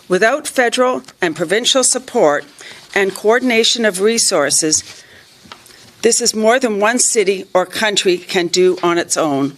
Without federal and provincial support and coordination of resources, this is more than one city or country can do on its own.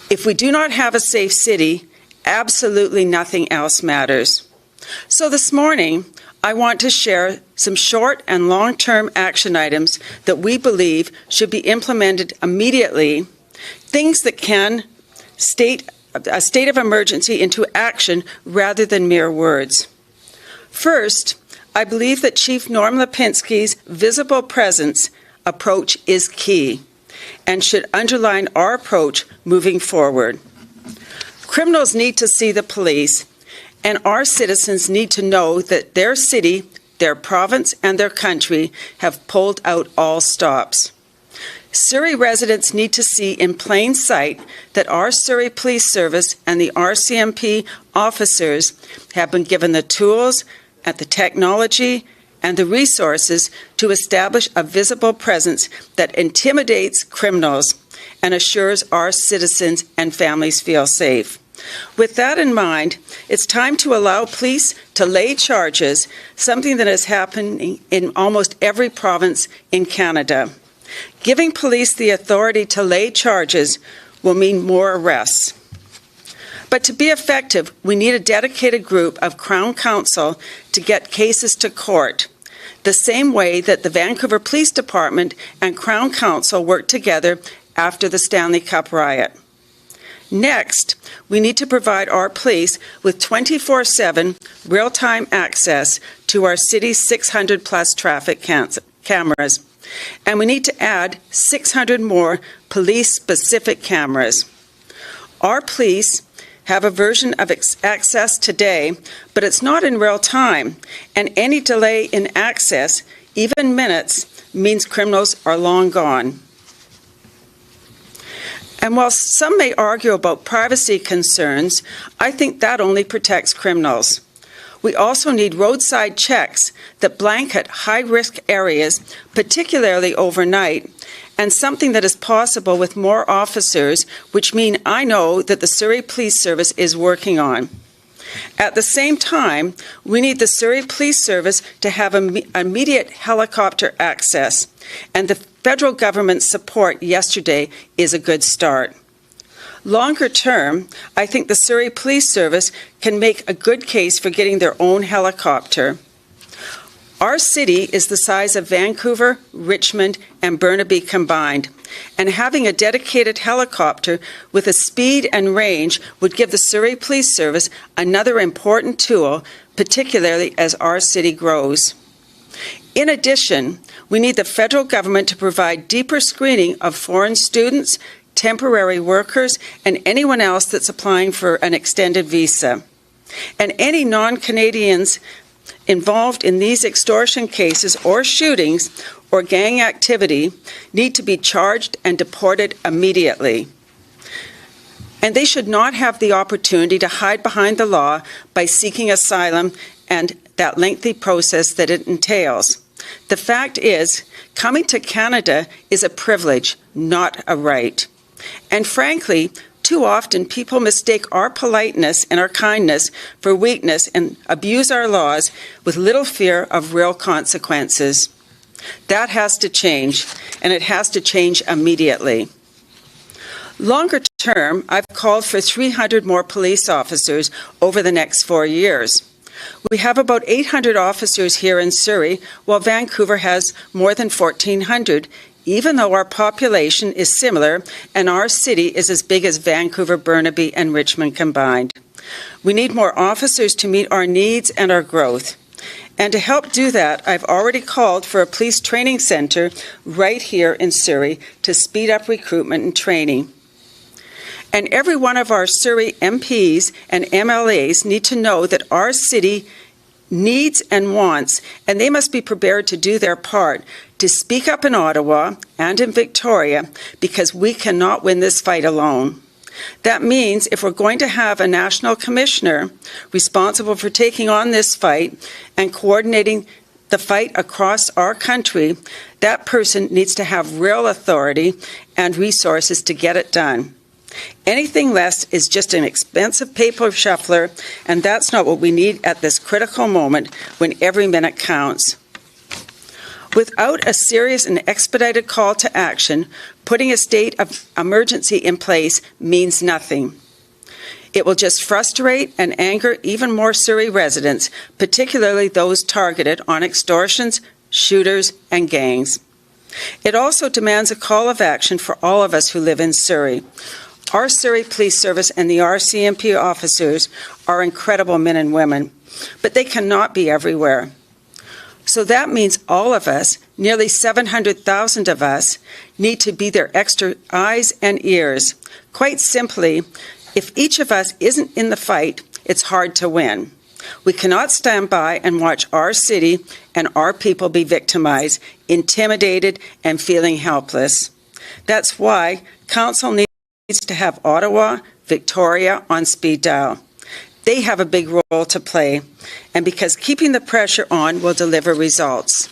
If we do not have a safe city, absolutely nothing else matters. So this morning, I want to share some short and long-term action items that we believe should be implemented immediately, things that can state a state of emergency into action rather than mere words. First, I believe that Chief Norm Lipinski's visible presence approach is key and should underline our approach moving forward. Criminals need to see the police, and our citizens need to know that their city, their province, and their country have pulled out all stops. Surrey residents need to see in plain sight that our Surrey Police Service and the RCMP officers have been given the tools, and the technology, and the resources to establish a visible presence that intimidates criminals and assures our citizens and families feel safe. With that in mind, it's time to allow police to lay charges, something that is happening in almost every province in Canada. Giving police the authority to lay charges will mean more arrests. But to be effective, we need a dedicated group of Crown Counsel to get cases to court, the same way that the Vancouver Police Department and Crown Counsel worked together after the Stanley Cup riot. Next, we need to provide our police with 24/7 real-time access to our city's 600-plus traffic cameras, and we need to add 600 more police-specific cameras. Our police have a version of access today, but it's not in real time, and any delay in access, even minutes, means criminals are long gone. And while some may argue about privacy concerns, I think that only protects criminals. We also need roadside checks that blanket high-risk areas, particularly overnight, and something that is possible with more officers, which mean I know that the Surrey Police Service is working on. At the same time, we need the Surrey Police Service to have immediate helicopter access, and the federal government's support yesterday is a good start. Longer term, I think the Surrey Police Service can make a good case for getting their own helicopter. Our city is the size of Vancouver, Richmond, and Burnaby combined, and having a dedicated helicopter with a speed and range would give the Surrey Police Service another important tool, particularly as our city grows. In addition, we need the federal government to provide deeper screening of foreign students, temporary workers, and anyone else that's applying for an extended visa. And any non-Canadians involved in these extortion cases or shootings or gang activity need to be charged and deported immediately. And they should not have the opportunity to hide behind the law by seeking asylum and that lengthy process that it entails. The fact is, coming to Canada is a privilege, not a right. And frankly, too often people mistake our politeness and our kindness for weakness and abuse our laws with little fear of real consequences. That has to change, and it has to change immediately. Longer term, I've called for 300 more police officers over the next 4 years. We have about 800 officers here in Surrey, while Vancouver has more than 1,400, even though our population is similar and our city is as big as Vancouver, Burnaby, and Richmond combined. We need more officers to meet our needs and our growth. And to help do that, I've already called for a police training centre right here in Surrey to speed up recruitment and training. And every one of our Surrey MPs and MLAs need to know that our city needs and wants, and they must be prepared to do their part to speak up in Ottawa and in Victoria, because we cannot win this fight alone. That means if we're going to have a national commissioner responsible for taking on this fight and coordinating the fight across our country, that person needs to have real authority and resources to get it done. Anything less is just an expensive paper shuffler, and that's not what we need at this critical moment when every minute counts. Without a serious and expedited call to action, putting a state of emergency in place means nothing. It will just frustrate and anger even more Surrey residents, particularly those targeted on extortions, shooters, and gangs. It also demands a call of action for all of us who live in Surrey. Our Surrey Police Service and the RCMP officers are incredible men and women, but they cannot be everywhere. So that means all of us, nearly 700,000 of us, need to be their extra eyes and ears. Quite simply, if each of us isn't in the fight, it's hard to win. We cannot stand by and watch our city and our people be victimized, intimidated, and feeling helpless. That's why Council needs to have Ottawa, Victoria on speed dial. They have a big role to play, and because keeping the pressure on will deliver results.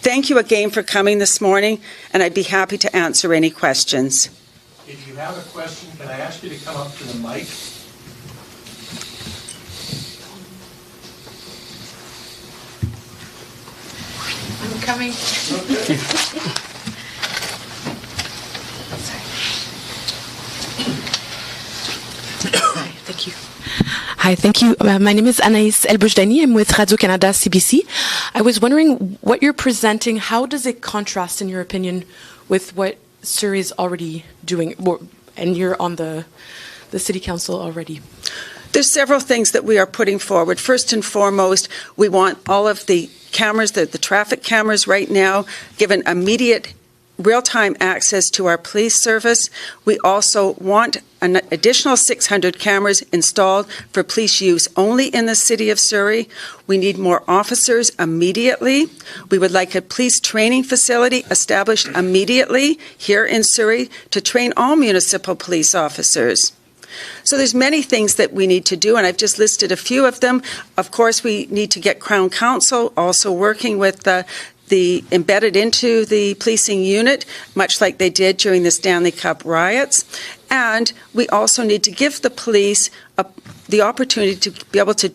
Thank you again for coming this morning, and I'd be happy to answer any questions. If you have a question, can I ask you to come up to the mic? I'm coming. Thank you. Hi, thank you. My name is Anaïs Elboujdani. I'm with Radio-Canada CBC. I was wondering what you're presenting, how does it contrast, in your opinion, with what Surrey is already doing? And you're on the City Council already. There's several things that we are putting forward. First and foremost, we want all of the cameras, the traffic cameras right now, given immediate real-time access to our police service. We also want an additional 600 cameras installed for police use only in the City of Surrey. We need more officers immediately. We would like a police training facility established immediately here in Surrey to train all municipal police officers. So there's many things that we need to do, and I've just listed a few of them. Of course, we need to get Crown Council also working with the embedded into the policing unit, much like they did during the Stanley Cup riots. And we also need to give the police the opportunity to be able to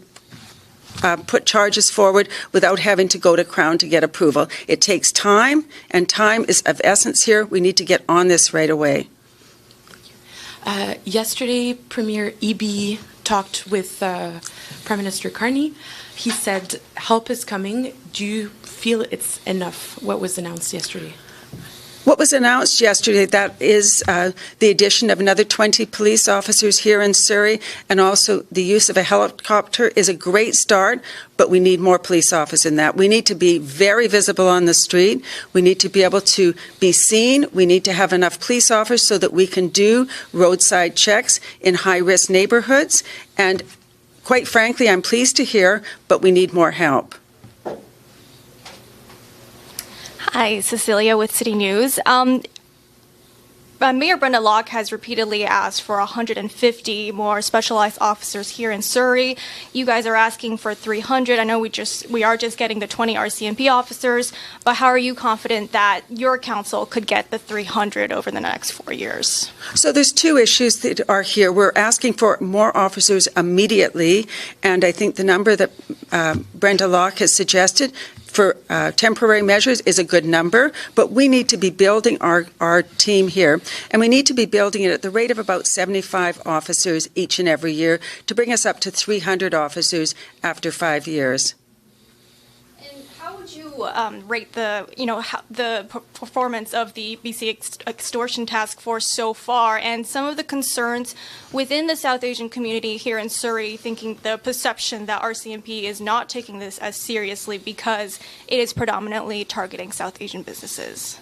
put charges forward without having to go to Crown to get approval. It takes time, and time is of essence here. We need to get on this right away. Yesterday, Premier Eby talked with Prime Minister Carney. He said help is coming. Do you feel it's enough, what was announced yesterday? What was announced yesterday, that is the addition of another 20 police officers here in Surrey, and also the use of a helicopter is a great start, but we need more police officers in that. We need to be very visible on the street. We need to be able to be seen. We need to have enough police officers so that we can do roadside checks in high-risk neighborhoods. And quite frankly, I'm pleased to hear, but we need more help. Hi, Cecilia with City News. Mayor Brenda Locke has repeatedly asked for 150 more specialized officers here in Surrey. You guys are asking for 300. I know we are just getting the 20 RCMP officers, but how are you confident that your council could get the 300 over the next 4 years? So there's two issues that are here. We're asking for more officers immediately, and I think the number that Brenda Locke has suggested for temporary measures is a good number, but we need to be building our team here, and we need to be building it at the rate of about 75 officers each and every year to bring us up to 300 officers after 5 years. How would you rate the performance of the BC Extortion Task Force so far, and some of the concerns within the South Asian community here in Surrey, thinking the perception that RCMP is not taking this as seriously because it is predominantly targeting South Asian businesses?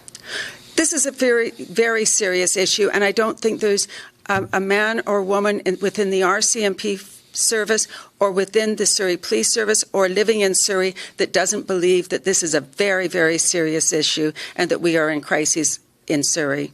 This is a very, very serious issue, and I don't think there's a man or woman within the RCMP service or within the Surrey Police Service or living in Surrey that doesn't believe that this is a very, very serious issue and that we are in crisis in Surrey.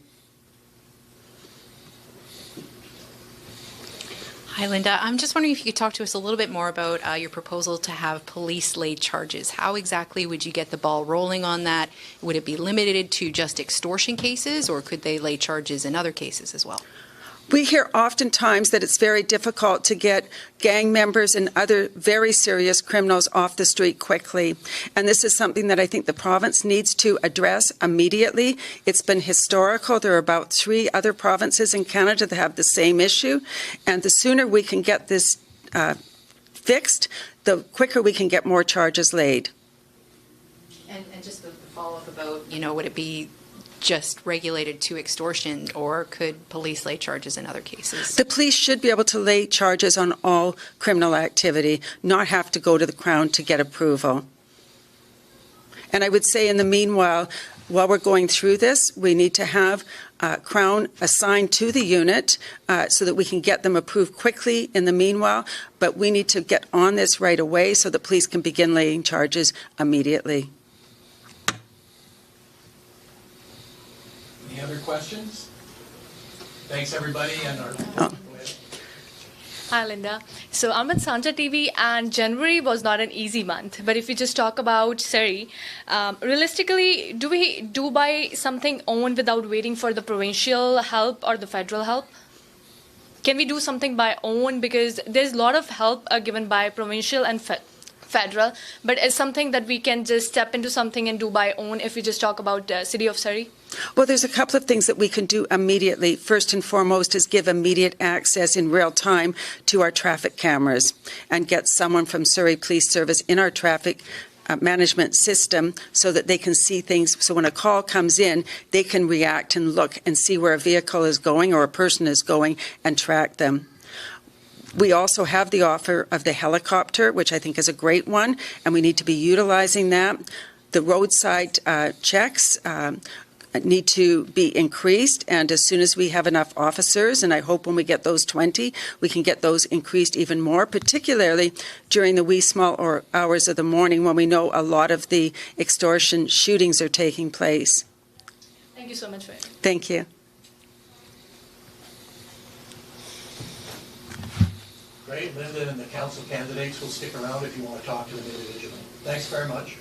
Hi, Linda. I'm just wondering if you could talk to us a little bit more about your proposal to have police lay charges. How exactly would you get the ball rolling on that? Would it be limited to just extortion cases, or could they lay charges in other cases as well? We hear oftentimes that it's very difficult to get gang members and other very serious criminals off the street quickly. And this is something that I think the province needs to address immediately. It's been historical. There are about 3 other provinces in Canada that have the same issue. And the sooner we can get this fixed, the quicker we can get more charges laid. And just the follow-up about, would it be just regulated to extortion, or could police lay charges in other cases? The police should be able to lay charges on all criminal activity, not have to go to the Crown to get approval. And I would say in the meanwhile, while we're going through this, we need to have Crown assigned to the unit so that we can get them approved quickly in the meanwhile, but we need to get on this right away so the police can begin laying charges immediately. Any other questions? Thanks, everybody, and our... Oh. Hi, Linda. So I'm with Sanjha TV, and January was not an easy month. But if we just talk about Surrey, realistically, do we buy something owned without waiting for the provincial help or the federal help? Can we do something by own? Because there's a lot of help given by provincial and federal, but it's something that we can just step into something and do by own if we just talk about the city of Surrey? Well, there's a couple of things that we can do immediately. First and foremost is give immediate access in real time to our traffic cameras and get someone from Surrey Police Service in our traffic management system so that they can see things. So when a call comes in, they can react and look and see where a vehicle is going or a person is going and track them. We also have the offer of the helicopter, which I think is a great one, and we need to be utilizing that. The roadside checks need to be increased, and as soon as we have enough officers, and I hope when we get those 20, we can get those increased even more, particularly during the wee small hours of the morning when we know a lot of the extortion shootings are taking place. Thank you so much for it. Thank you. Great. Linda and the council candidates will stick around if you want to talk to them individually. Thanks very much.